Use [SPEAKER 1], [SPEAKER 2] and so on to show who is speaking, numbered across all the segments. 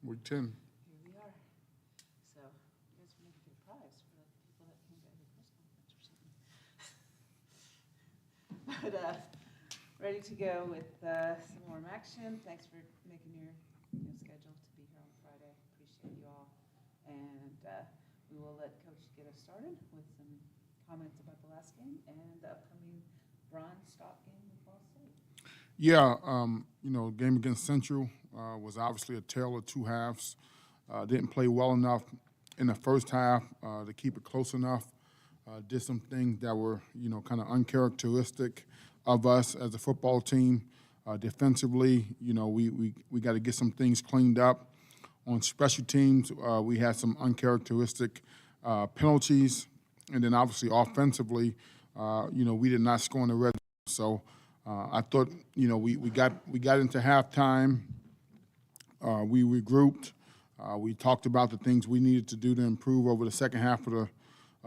[SPEAKER 1] Week 10.
[SPEAKER 2] Here we are. So, you guys maybe get a prize for the people that came to every press conference or something. But, ready to go with some more action. Thanks for making your schedule to be here on Friday. Appreciate you all. And we will let Coach get us started with some comments about the last game and the upcoming bronze stock game with Ball State.
[SPEAKER 1] Yeah, game against Central was obviously a tale of two halves. Didn't play well enough in the first half to keep it close enough. Did some things that were, kind of uncharacteristic of us as a football team. Defensively, we got to get some things cleaned up. On special teams, we had some uncharacteristic penalties. And then obviously offensively, we did not score in the red zone. So I thought, we got into halftime. We regrouped. We talked about the things we needed to do to improve over the second half of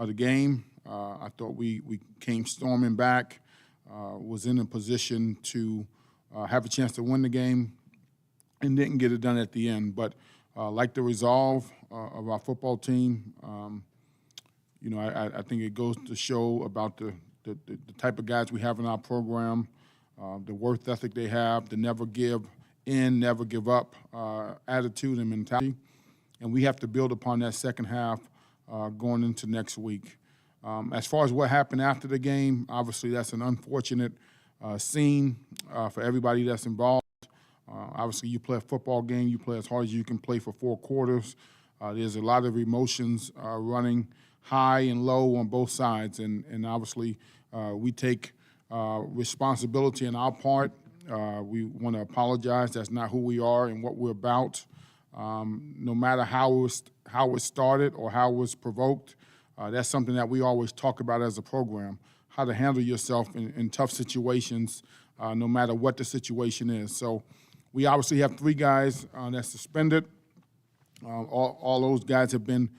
[SPEAKER 1] the game. I thought we came storming back, was in a position to have a chance to win the game, and didn't get it done at the end. But like the resolve of our football team, I think it goes to show about the type of guys we have in our program, the work ethic they have, the never give in, never give up attitude and mentality. And we have to build upon that second half going into next week. As far as what happened after the game, obviously that's an unfortunate scene for everybody that's involved. Obviously, you play a football game, you play as hard as you can play for 4 quarters. There's a lot of emotions running high and low on both sides, and obviously we take responsibility on our part. We want to apologize. That's not who we are and what we're about. No matter how it started or how it was provoked, that's something that we always talk about as a program, how to handle yourself in tough situations, no matter what the situation is. So we obviously have 3 guys that's suspended. All those guys have been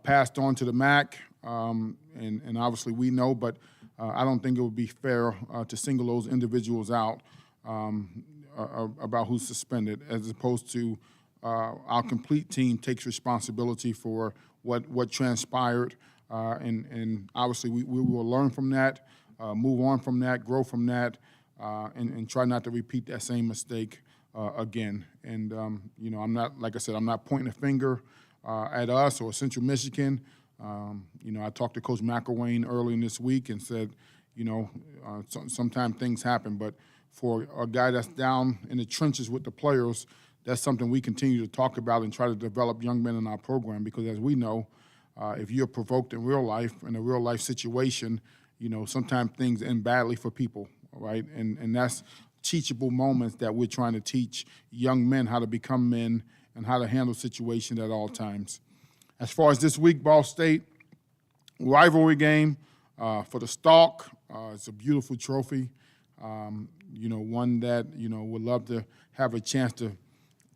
[SPEAKER 1] passed on to the MAC, and obviously we know, but I don't think it would be fair to single those individuals out about who's suspended, as opposed to our complete team takes responsibility for what transpired, and obviously we will learn from that, move on from that, grow from that, and try not to repeat that same mistake again. And I'm not, like I said, I'm not pointing a finger at us or Central Michigan. I talked to Coach McElwain early in this week and said, sometimes things happen, but for a guy that's down in the trenches with the players, that's something we continue to talk about and try to develop young men in our program, because as we know, if you're provoked in real life, in a real life situation, sometimes things end badly for people, right? And that's teachable moments that we're trying to teach young men how to become men and how to handle situations at all times. As far as this week, Ball State, rivalry game for the Stalk. It's a beautiful trophy, one that, would love to have a chance to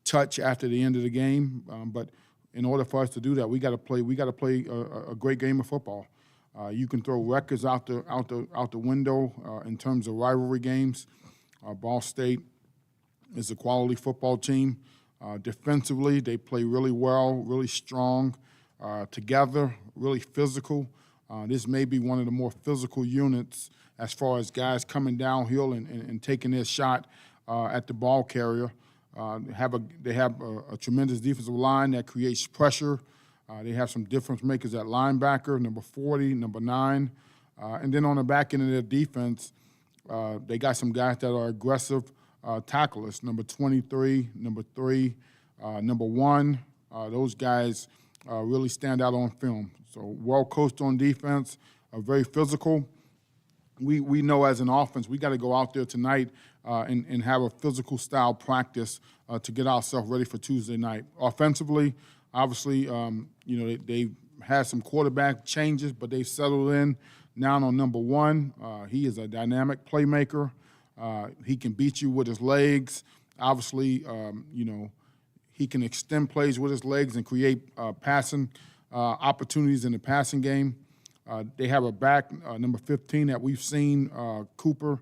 [SPEAKER 1] touch after the end of the game. But in order for us to do that, we got to play a great game of football. You can throw records out the window in terms of rivalry games. Ball State is a quality football team. Defensively, they play really well, really strong, together, really physical. This may be one of the more physical units as far as guys coming downhill and taking their shot at the ball carrier. They have a tremendous defensive line that creates pressure. They have some difference makers at linebacker, number 40, number 9. And then on the back end of their defense, they got some guys that are aggressive tacklers, number 23, number 3, number 1. Those guys really stand out on film. So well coached on defense, very physical. We know as an offense we got to go out there tonight and have a physical style practice to get ourselves ready for Tuesday night. Offensively, obviously, they had some quarterback changes, but they've settled in now on number 1. He is a dynamic playmaker. He can beat you with his legs. Obviously, he can extend plays with his legs and create passing opportunities in the passing game. They have a back, number 15, that we've seen, Cooper,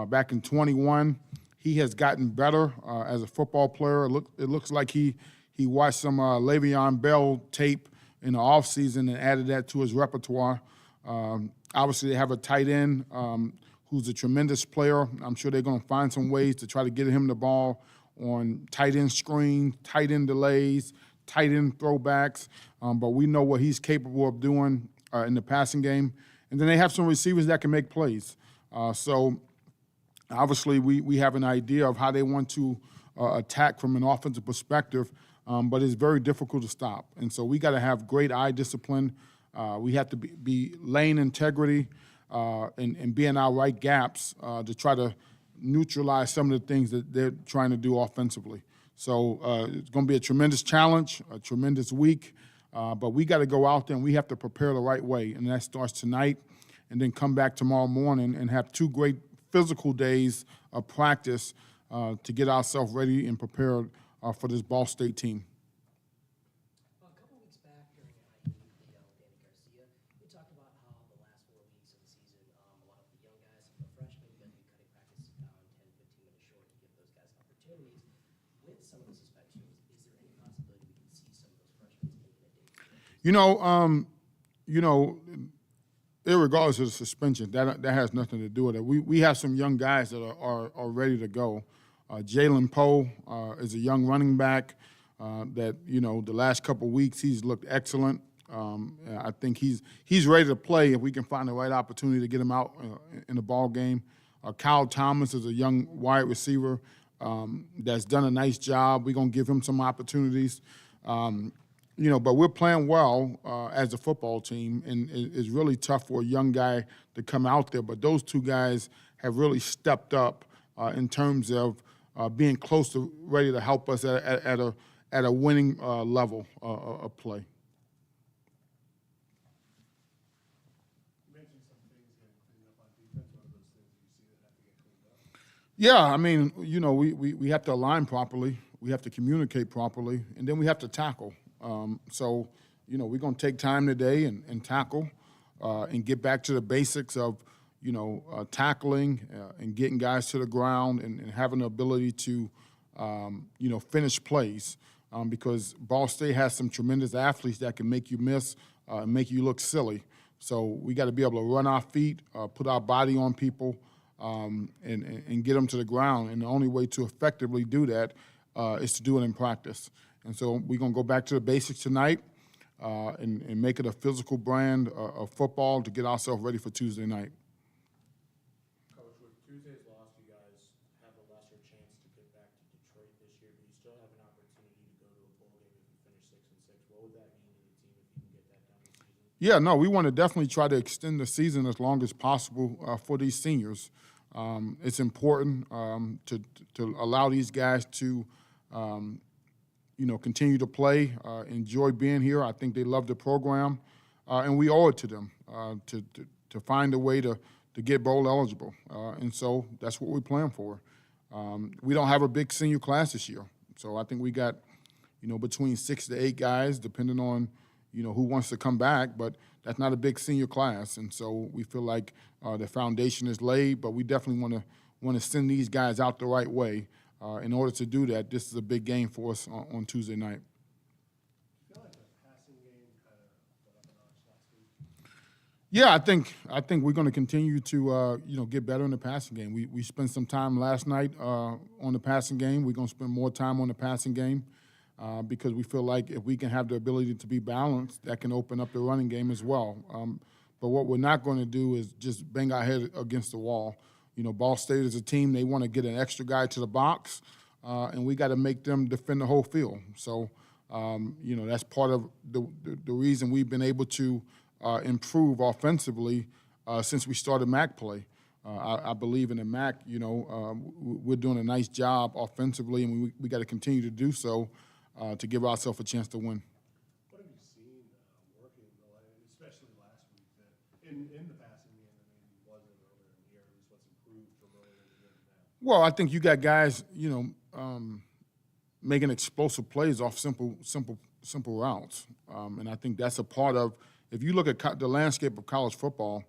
[SPEAKER 1] back in 21. He has gotten better as a football player. It looks like he he watched some Le'Veon Bell tape in the offseason and added that to his repertoire. Obviously, they have a tight end who's a tremendous player. I'm sure they're going to find some ways to try to get him the ball on tight end screens, tight end delays, tight end throwbacks. But we know what he's capable of doing in the passing game. And then they have some receivers that can make plays. So obviously we have an idea of how they want to attack from an offensive perspective, but it's very difficult to stop. And so we got to have great eye discipline. We have to be lane integrity and be in our right gaps to try to neutralize some of the things that they're trying to do offensively. So it's going to be a tremendous challenge, a tremendous week, but we got to go out there and we have to prepare the right way, and that starts tonight and then come back tomorrow morning and have 2 great physical days of practice to get ourselves ready and prepared for this Ball State team.
[SPEAKER 3] A couple weeks back during NIU, Danny Garcia, we talked about how the last 4 weeks of the season, a lot of the young guys, the freshmen, you guys be cutting practice down 10, 15 minutes short to give those guys opportunities. With some of the suspensions, is there any possibility we can see some of those freshmen making a day?
[SPEAKER 1] Irregardless of the suspension, that has nothing to do with it. We have some young guys that are ready to go. Jalen Poe is a young running back that, the last couple of weeks he's looked excellent. I think he's ready to play if we can find the right opportunity to get him out in the ball game. Kyle Thomas is a young wide receiver that's done a nice job. We're going to give him some opportunities. But we're playing well as a football team, and it's really tough for a young guy to come out there. But those 2 guys have really stepped up in terms of being close to ready to help us at a winning level of play.
[SPEAKER 4] You mentioned some things getting cleaned up on defense. One of those things you see that have to get cleaned up?
[SPEAKER 1] Yeah, I mean, we have to align properly. We have to communicate properly, and then we have to tackle. So we're going to take time today and tackle and get back to the basics of, tackling and getting guys to the ground and having the ability to, finish plays because Ball State has some tremendous athletes that can make you miss and make you look silly. So we got to be able to run our feet, put our body on people, and get them to the ground. And the only way to effectively do that is to do it in practice. And so we're going to go back to the basics tonight and make it a physical brand of football to get ourselves ready for Tuesday night.
[SPEAKER 4] Coach, with Tuesday's loss, you guys have a lesser chance to get back to Detroit this year, but you still have an opportunity to go to a bowl game if you finish 6-6. What would that mean to the team if you can get that done this season?
[SPEAKER 1] Yeah, no, we want to definitely try to extend the season as long as possible for these seniors. It's important to allow these guys to continue to play, enjoy being here. I think they love the program, and we owe it to them to find a way to get bowl eligible. And so that's what we're playing for. We don't have a big senior class this year, so I think we got, between 6 to 8 guys, depending on, who wants to come back, but that's not a big senior class. And so we feel like the foundation is laid, but we definitely want to send these guys out the right way. In order to do that, this is a big game for us on Tuesday night.
[SPEAKER 4] Do you feel like the passing game kind of went up a notch last week?
[SPEAKER 1] Yeah, I think we're going to continue to get better in the passing game. We spent some time last night on the passing game. We're going to spend more time on the passing game because we feel like if we can have the ability to be balanced, that can open up the running game as well. But what we're not going to do is just bang our head against the wall. Ball State is a team, they want to get an extra guy to the box, and we got to make them defend the whole field. So, that's part of the reason we've been able to improve offensively since we started MAC play. I believe in the MAC, we're doing a nice job offensively, and we got to continue to do so to give ourselves a chance to win.
[SPEAKER 4] What have you seen working, especially last week, that in the passing game that maybe wasn't earlier in the year, at least what's improved from earlier in the year to now?
[SPEAKER 1] Well, I think you got guys, making explosive plays off simple routes, and I think that's a part of. If you look at the landscape of college football,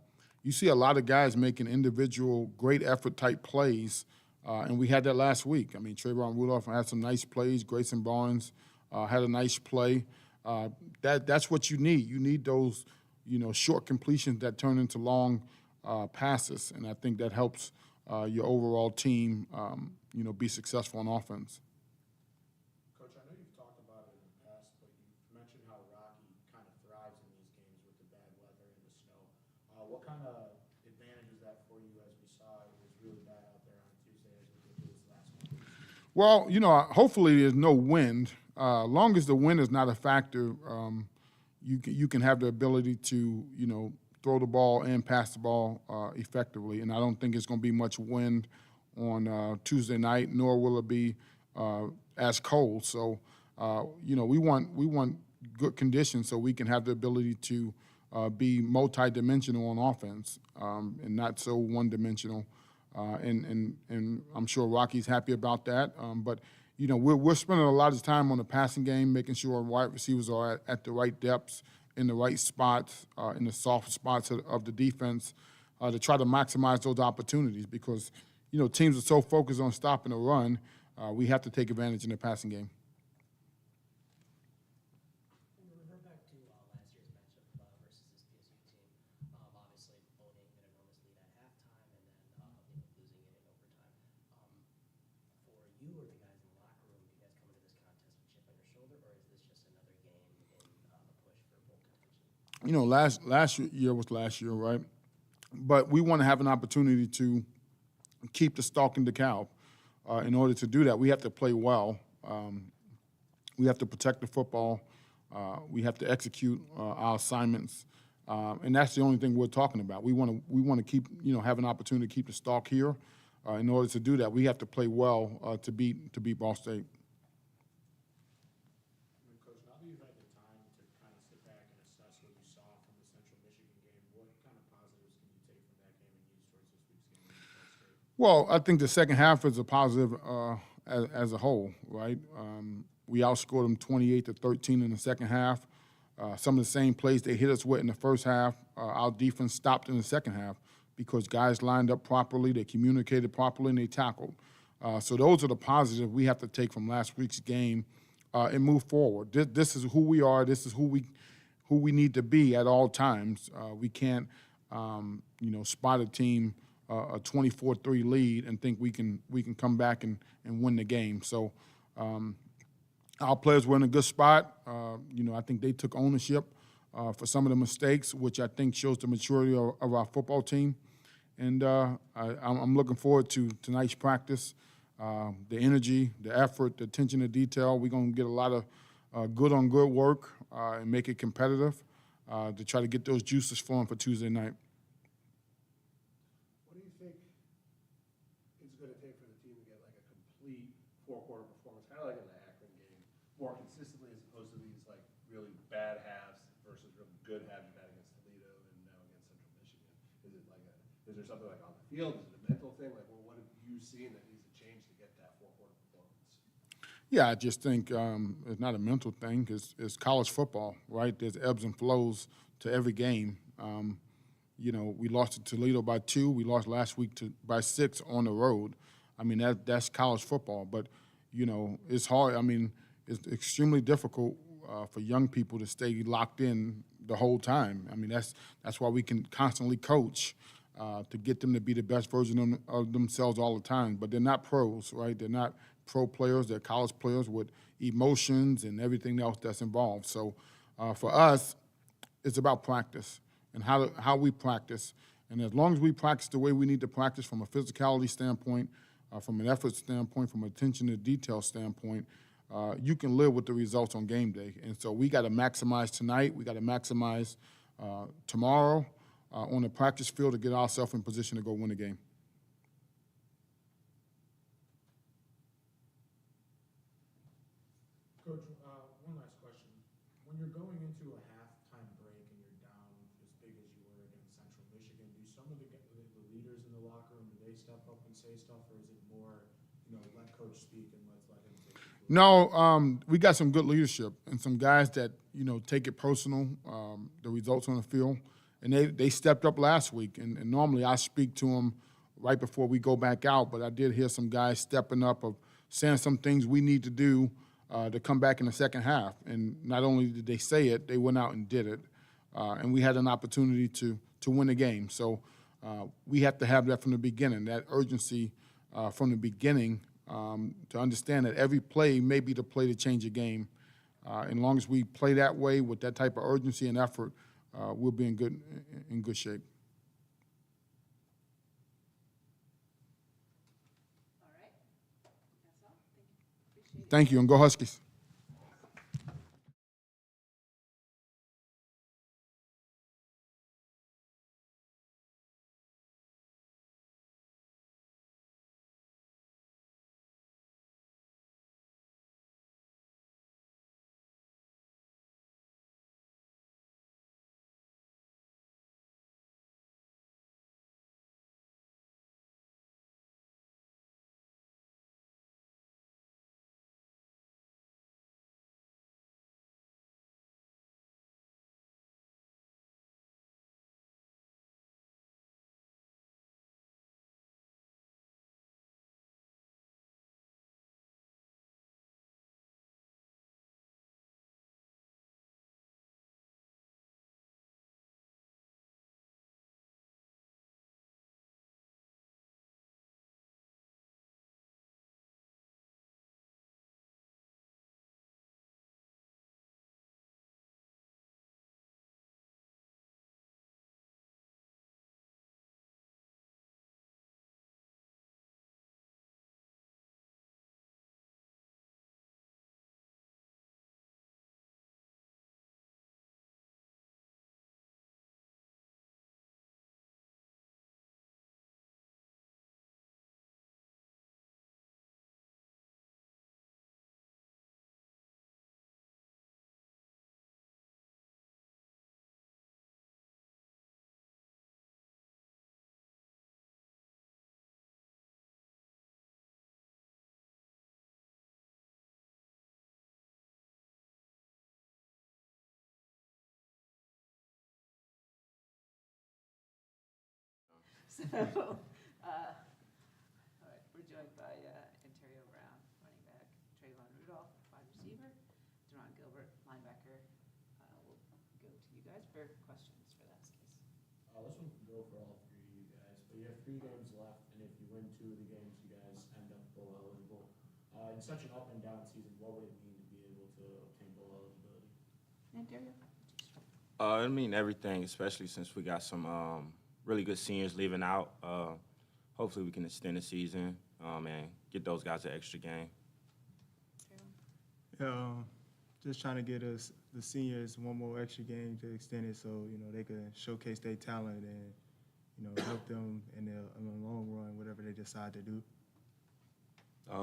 [SPEAKER 1] you see a lot of guys making individual great effort type plays, and we had that last week. I mean, Trayvon Rudolph had some nice plays. Grayson Barnes had a nice play. That's what you need. You need those, short completions that turn into long passes, and I think that helps your overall team, be successful on offense.
[SPEAKER 4] Coach, I know you've talked about it in the past, but you mentioned how Rocky kind of thrives in these games with the bad weather and the snow. What kind of advantage is that for you, as we saw it was really bad out there on Tuesday as we did this last week?
[SPEAKER 1] Well, hopefully there's no wind. Long as the wind is not a factor, you can have the ability to, throw the ball and pass the ball effectively. And I don't think it's going to be much wind on Tuesday night, nor will it be as cold. So, we want good conditions so we can have the ability to be multi-dimensional on offense and not so one-dimensional. And I'm sure Rocky's happy about that. But we're spending a lot of time on the passing game, making sure our wide receivers are at the right depths, in the right spots, in the soft spots of the defense, to try to maximize those opportunities. Because teams are so focused on stopping the run, we have to take advantage in the passing game.
[SPEAKER 3] And to revert back to last year's matchup versus this PSU team, obviously owning an enormous lead at halftime and then losing it in overtime. For you or the guys in the locker room, do you guys come into this contest with chip on your shoulder, or is this just another game in the push for bowl contention?
[SPEAKER 1] Last year was last year, right? But we want to have an opportunity to keep the stalk in the cow. In order to do that, we have to play well. We have to protect the football. We have to execute our assignments, and that's the only thing we're talking about. We want to keep, have an opportunity to keep the stalk here. In order to do that, we have to play well to beat Ball State.
[SPEAKER 4] Coach, now that you've had the time to kind of sit back and assess what you saw from the Central Michigan game, what kind of positives can you take from that game and use towards this week's game against Ball State?
[SPEAKER 1] Well, I think the second half is a positive as a whole, right? We outscored them 28-13 in the second half. Some of the same plays they hit us with in the first half, our defense stopped in the second half because guys lined up properly, they communicated properly, and they tackled. So those are the positives we have to take from last week's game and move forward. This is who we are. This is who we need to be at all times. We can't, spot a team a 24-3 lead and think we can come back and win the game. So our players were in a good spot. I think they took ownership for some of the mistakes, which I think shows the maturity of our football team. And I'm looking forward to tonight's practice, the energy, the effort, the attention to detail. We're going to get a lot of good-on-good work and make it competitive to try to get those juices flowing for Tuesday night.
[SPEAKER 5] What do you think it's going to take for the team to get like a complete four-quarter performance, kind of like in the Akron game, more consistently as opposed to these like really bad halves versus really good halves you've had against Toledo and now against Central Michigan? Is there something like on the field? Is it a mental thing? Like, what have you seen that needs to change to get that four-quarter performance?
[SPEAKER 1] Yeah, I just think it's not a mental thing. It's college football, right? There's ebbs and flows to every game. We lost to Toledo by 2. We lost last week by 6 on the road. I mean, that's college football. But, it's hard. I mean, it's extremely difficult for young people to stay locked in the whole time. I mean, that's why we can constantly coach to get them to be the best version of themselves all the time. But they're not pros, right? They're not pro players. They're college players with emotions and everything else that's involved. So for us, it's about practice and how we practice. And as long as we practice the way we need to practice from a physicality standpoint, from an effort standpoint, from an attention to detail standpoint, you can live with the results on game day. And so we got to maximize tonight. We got to maximize tomorrow on the practice field to get ourselves in position to go win the game.
[SPEAKER 4] Coach, one last question. When you're going into a halftime break and you're down as big as you were against Central Michigan, do some of the leaders in the locker room, do they step up and say stuff, or is it more, let Coach speak and let's let him take it?
[SPEAKER 1] No, we got some good leadership and some guys that, take it personal, the results on the field. And they stepped up last week. And normally I speak to them right before we go back out, but I did hear some guys stepping up of saying some things we need to do to come back in the second half. And not only did they say it, they went out and did it. And we had an opportunity to win the game. So we have to have that from the beginning, that urgency from the beginning, to understand that every play may be the play to change a game. As long as we play that way with that type of urgency and effort, we'll be in good shape.
[SPEAKER 2] All right. That's all. Thank you. Appreciate it.
[SPEAKER 1] Thank you, and go Huskies.
[SPEAKER 2] So, all right, we're joined by Ontario Brown, running back, Trayvon Rudolph, wide receiver, Deron Gilbert, linebacker. We'll go to you guys for questions for that case.
[SPEAKER 4] This one can go for all three of you guys, but you have 3 games left, and if you win 2 of the games, you guys end up bowl eligible. In such an up and down season, what would it mean to be able to obtain bowl eligibility?
[SPEAKER 2] Ontario?
[SPEAKER 6] I mean everything, especially since we got some really good seniors leaving out. Hopefully we can extend the season and get those guys an extra game.
[SPEAKER 7] Just trying to get us, the seniors, one more extra game to extend it so, they can showcase their talent and, help them in the long run, whatever they decide to do.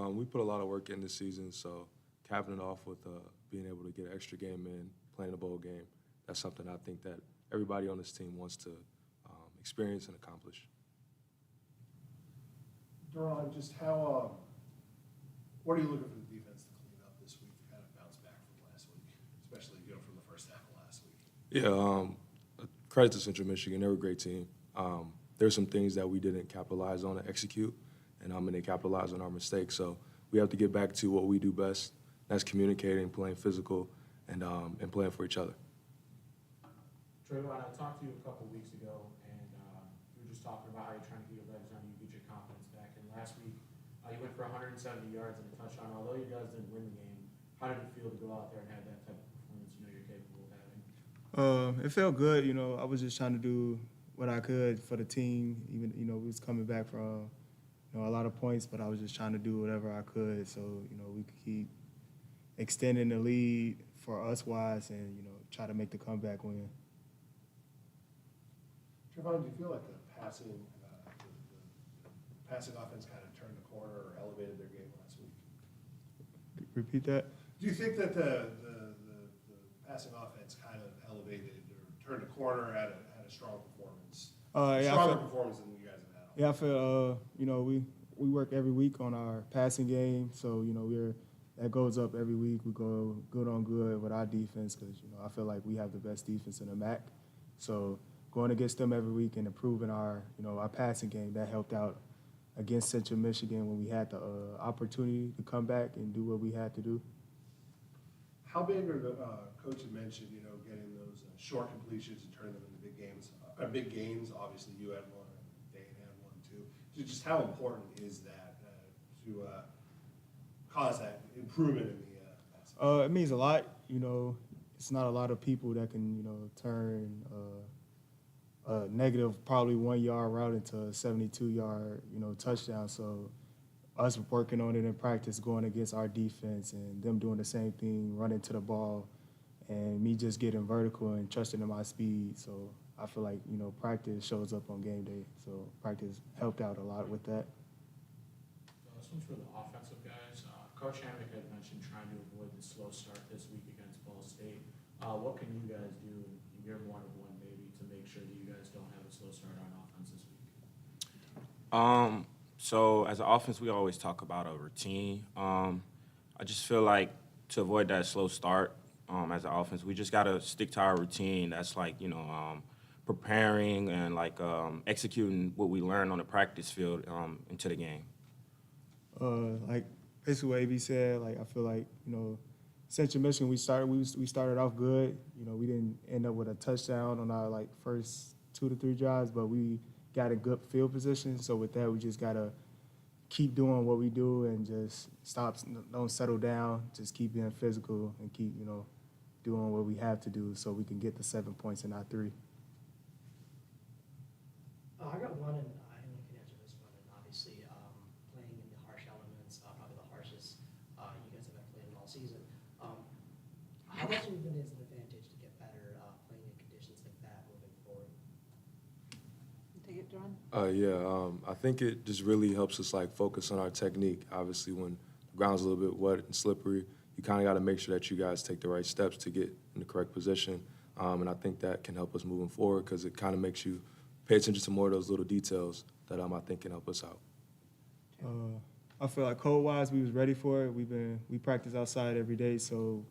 [SPEAKER 8] We put a lot of work in this season, so capping it off with being able to get an extra game in, playing a bowl game, that's something I think that everybody on this team wants to experience and accomplish.
[SPEAKER 5] Deron, just what are you looking for the defense to clean up this week to kind of bounce back from last week, especially, from the first half of last week?
[SPEAKER 8] Yeah, credit to Central Michigan. They're a great team. There's some things that we didn't capitalize on and execute, and they capitalized on our mistakes. So we have to get back to what we do best. That's communicating, playing physical, and playing for each other.
[SPEAKER 4] Trayvon, I talked to you a couple weeks ago, and you were just talking about how you're trying to get your legs under you, get your confidence back. And last week, you went for 170 yards and a touchdown. Although you guys didn't win the game, how did it feel to go out there and have that type of performance you're capable of having?
[SPEAKER 7] It felt good, I was just trying to do what I could for the team. Even, we was coming back from, a lot of points, but I was just trying to do whatever I could so, we could keep extending the lead for us wise and, try to make the comeback win.
[SPEAKER 5] Trayvon, do you feel like the passing offense kind of turned the corner or elevated their game last week?
[SPEAKER 7] Repeat that?
[SPEAKER 5] Do you think that the passing offense kind of elevated or turned a corner, had a strong performance? Stronger performance than you guys have had?
[SPEAKER 7] Yeah, I feel, we work every week on our passing game, so, that goes up every week. We go good on good with our defense because, I feel like we have the best defense in the MAC. So going against them every week and improving our passing game, that helped out against Central Michigan when we had the opportunity to come back and do what we had to do.
[SPEAKER 5] How big are the, Coach had mentioned, getting those short completions and turning them into big games, big gains? Obviously, you had one, Dane had one too. Just how important is that to cause that improvement in the passing?
[SPEAKER 7] It means a lot. It's not a lot of people that can, turn a negative probably 1 yard route into a 72-yard, touchdown. So us working on it in practice, going against our defense and them doing the same thing, running to the ball, and me just getting vertical and trusting in my speed. So I feel like, practice shows up on game day. So practice helped out a lot with that.
[SPEAKER 4] This one's for the offensive guys. Coach Hammock had mentioned trying to avoid the slow start this week against Ball State. What can you guys do in year one of one maybe to make sure that you guys don't have a slow start on offense this week?
[SPEAKER 6] So as an offense, we always talk about a routine. I just feel like to avoid that slow start as an offense, we just got to stick to our routine. That's like, preparing and executing what we learned on the practice field into the game.
[SPEAKER 7] Like basically what AB said, I feel like, Central Michigan, we started off good. We didn't end up with a touchdown on our first 2 to 3 drives, but we got a good field position. So with that, we just gotta keep doing what we do and just don't settle down, just keep being physical and keep, doing what we have to do so we can get the 7 points and not 3.
[SPEAKER 3] I got one, and I don't know if you can answer this one. And obviously, playing in the harsh elements, probably the harshest you guys have ever played in all season. How much of it is an advantage to get better playing in conditions like that moving forward?
[SPEAKER 2] Take it, John?
[SPEAKER 8] I think it just really helps us focus on our technique. Obviously, when the ground's a little bit wet and slippery, you kind of got to make sure that you guys take the right steps to get in the correct position. And I think that can help us moving forward because it kind of makes you pay attention to more of those little details that I think can help us out.
[SPEAKER 7] I feel like cold-wise, we was ready for it. We practice outside every day, so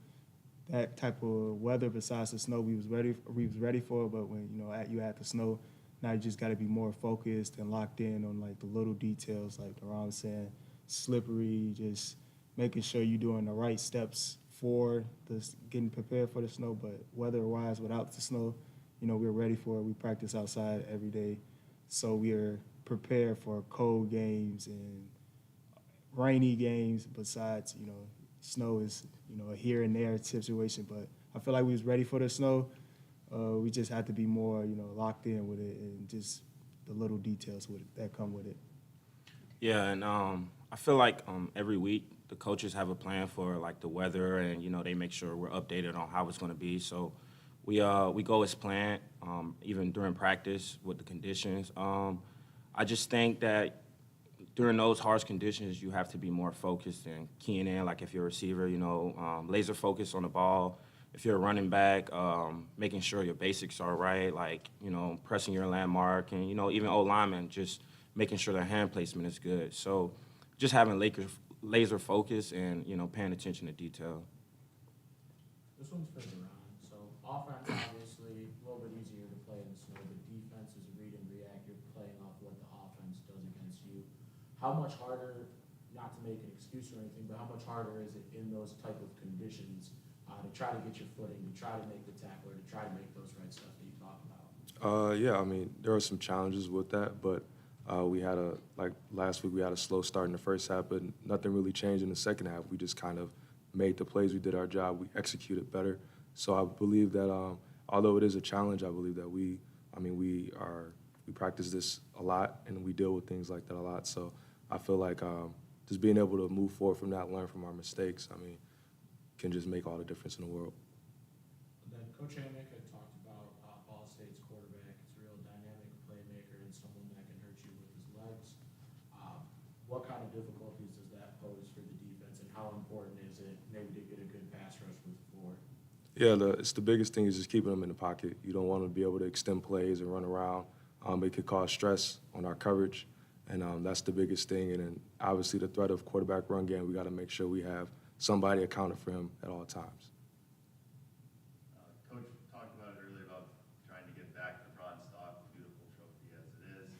[SPEAKER 7] that type of weather besides the snow, we was ready for it. But when you add the snow, now you just got to be more focused and locked in on the little details, like Ron was saying, slippery, just making sure you're doing the right steps for getting prepared for the snow. But weather-wise, without the snow, we're ready for it. We practice outside every day, so we're prepared for cold games and rainy games. Besides, snow is a here and there situation. But I feel like we was ready for the snow. We just had to be more locked in with it and just the little details that come with it.
[SPEAKER 6] Yeah, and I feel like every week the coaches have a plan for the weather, and they make sure we're updated on how it's going to be. So we go as planned, even during practice with the conditions. I just think that during those harsh conditions, you have to be more focused and keying in. If you're a receiver, laser focused on the ball. If you're a running back, making sure your basics are right, pressing your landmark, and even O-linemen, just making sure their hand placement is good. So just having laser focus and paying attention to detail.
[SPEAKER 4] This one's for Duran. So offense, obviously, a little bit easier to play in the snow, but defense is read and react. You're playing off what the offense does against you. How much harder, not to make an excuse or anything, but how much harder is it in those type of conditions to try to get your footing, to try to make the tackler, to try to make those right steps that you talk about?
[SPEAKER 8] There are some challenges with that, but we had last week we had a slow start in the first half, but nothing really changed in the second half. We just kind of made the plays, we did our job, we executed better. So I believe that although it is a challenge, I believe that we practice this a lot and we deal with things like that a lot. So I feel like just being able to move forward from that, learn from our mistakes, can just make all the difference in the world.
[SPEAKER 4] And then Coach Hammock had talked about Ball State's quarterback. It's a real dynamic playmaker and someone that can hurt you with his legs. What kind of difficulties does that pose for the defense, and how important is it maybe to get a good pass rush with the forward?
[SPEAKER 8] Yeah, it's the biggest thing is just keeping them in the pocket. You don't want to be able to extend plays and run around. It could cause stress on our coverage, and that's the biggest thing. And then obviously the threat of quarterback run game, we got to make sure we have somebody accounted for him at all times.
[SPEAKER 9] Coach talked about it earlier about trying to get back to Ron Stock, beautiful trophy as it is.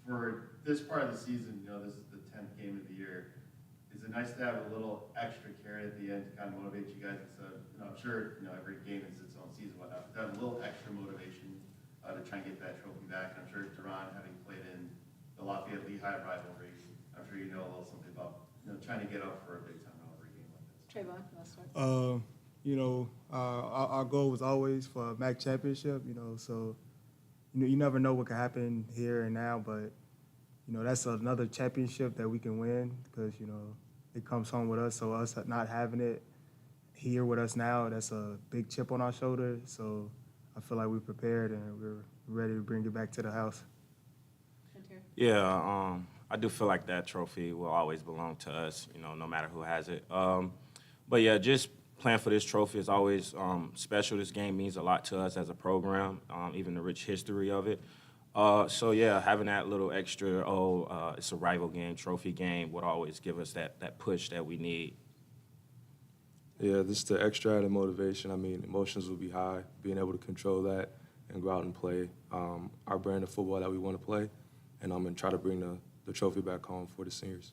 [SPEAKER 9] For this part of the season, this is the 10th game of the year. Is is it nice to have a little extra carrot at the end to kind of motivate you guys instead of, I'm sure, every game is its own season, whatnot, but to have a little extra motivation to try and get that trophy back. And I'm sure Duran, having played in the Lafayette-Lehigh rivalry, I'm sure you know a little something about, trying to get up for a big time rivalry game like this.
[SPEAKER 2] Trayvon, let's start.
[SPEAKER 7] Our goal was always for a MAC championship, so you never know what can happen here and now, but that's another championship that we can win because it comes home with us. So us not having it here with us now, that's a big chip on our shoulder. So I feel like we're prepared and we're ready to bring it back to the house.
[SPEAKER 6] Yeah, I do feel like that trophy will always belong to us, no matter who has it. But yeah, just playing for this trophy is always special. This game means a lot to us as a program, even the rich history of it. So yeah, having that little extra, it's a rival game, trophy game, would always give us that push that we need.
[SPEAKER 8] Yeah, just the extra added motivation. I mean, emotions will be high, being able to control that and go out and play our brand of football that we want to play, and I'm going to try to bring the trophy back home for the seniors.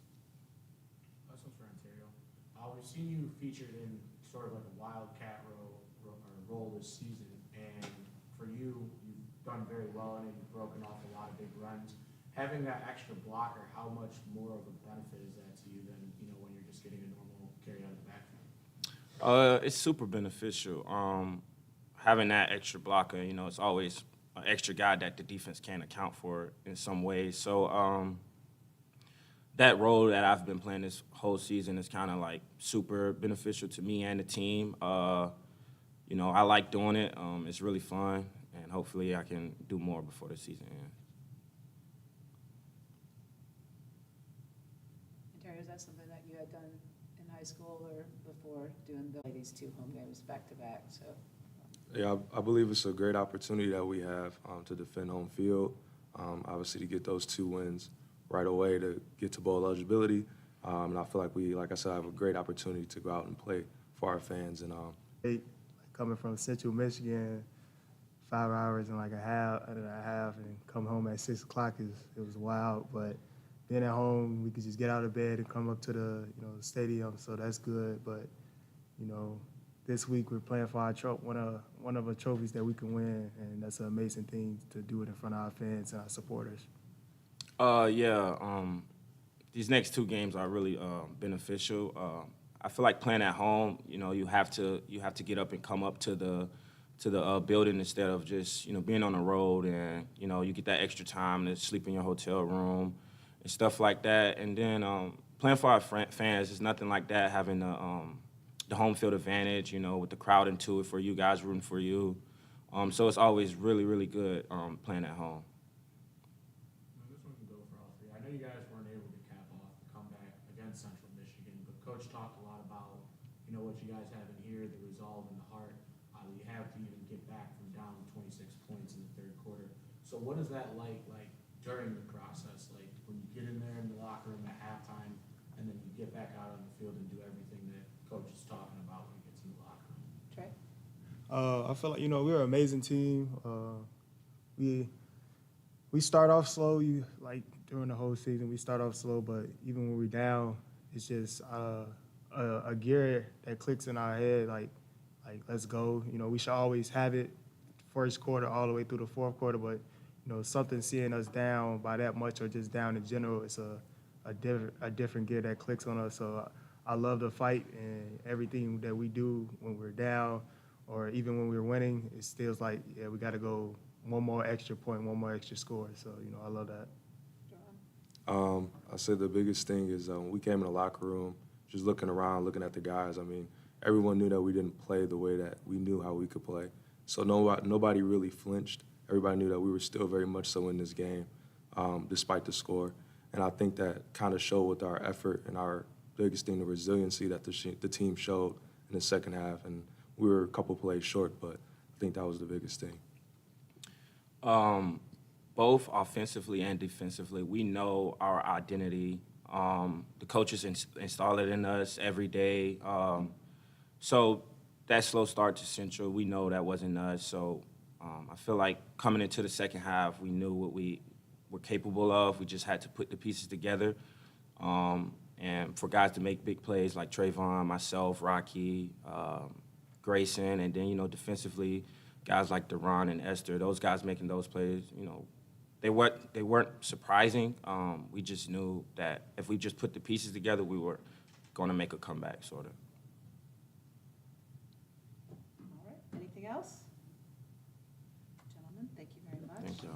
[SPEAKER 4] This one's for Ontario. We've seen you featured in sort of like a wildcat role this season, and for you, you've done very well in it. You've broken off a lot of big runs. Having that extra blocker, how much more of a benefit is that to you than when you're just getting a normal carry out of the backfield?
[SPEAKER 6] It's super beneficial. Having that extra blocker, it's always an extra guy that the defense can't account for in some ways. So that role that I've been playing this whole season is kind of like super beneficial to me and the team. I like doing it. It's really fun, and hopefully I can do more before the season ends.
[SPEAKER 2] Ontario, is that something that you had done in high school or before doing these two home games back to back? So.
[SPEAKER 8] Yeah, I believe it's a great opportunity that we have to defend home field, obviously to get those 2 wins right away to get to bowl eligibility. And I feel like like I said, have a great opportunity to go out and play for our fans. And
[SPEAKER 7] Coming from Central Michigan, 5 hours and a half, and come home at 6 o'clock it was wild. But being at home, we could just get out of bed and come up to the stadium, so that's good. But this week we're playing for our one of the trophies that we can win, and that's an amazing thing to do it in front of our fans and our supporters.
[SPEAKER 6] These next 2 games are really beneficial. I feel like playing at home, you have to get up and come up to the building instead of just being on the road, and you get that extra time to sleep in your hotel room and stuff like that. And then playing for our fans is nothing like that, having the home field advantage, with the crowd into it for you guys rooting for you. So it's always really, really good playing at home.
[SPEAKER 4] This one can go for all 3. I know you guys weren't able to cap off the comeback against Central Michigan, but Coach talked a lot about, what you guys have in here, the resolve and the heart. You have to even get back from down 26 points in the 3rd quarter. So what is that like during the process, like when you get in there in the locker room at halftime, and then you get back out on the field and do everything that Coach is talking about when he gets in the locker room?
[SPEAKER 2] Trey?
[SPEAKER 7] I feel like we're an amazing team. We start off slow. During the whole season, we start off slow, but even when we're down, it's just a gear that clicks in our head. Like let's go. We should always have it 1st quarter all the way through the 4th quarter, but something seeing us down by that much or just down in general, it's a different gear that clicks on us. So I love the fight, and everything that we do when we're down or even when we're winning, it feels like, yeah, we got to go one more extra point, one more extra score. So, I love that.
[SPEAKER 8] I said the biggest thing is when we came in the locker room, just looking around, looking at the guys, everyone knew that we didn't play the way that we knew how we could play. So nobody really flinched. Everybody knew that we were still very much so in this game, despite the score. And I think that kind of showed with our effort and our biggest thing, the resiliency that the team showed in the 2nd half. And we were a couple plays short, but I think that was the biggest thing.
[SPEAKER 6] Both offensively and defensively, we know our identity. The coaches install it in us every day. So that slow start to Central, we know that wasn't us. So I feel like coming into the 2nd half, we knew what we were capable of. We just had to put the pieces together. And for guys to make big plays like Trayvon, myself, Rocky, Grayson, and then, defensively, guys like Deron and Esther, those guys making those plays, they weren't surprising. We just knew that if we just put the pieces together, we were going to make a comeback, sort of.
[SPEAKER 2] All right, anything else? Gentlemen, thank you very much.
[SPEAKER 6] Thank you.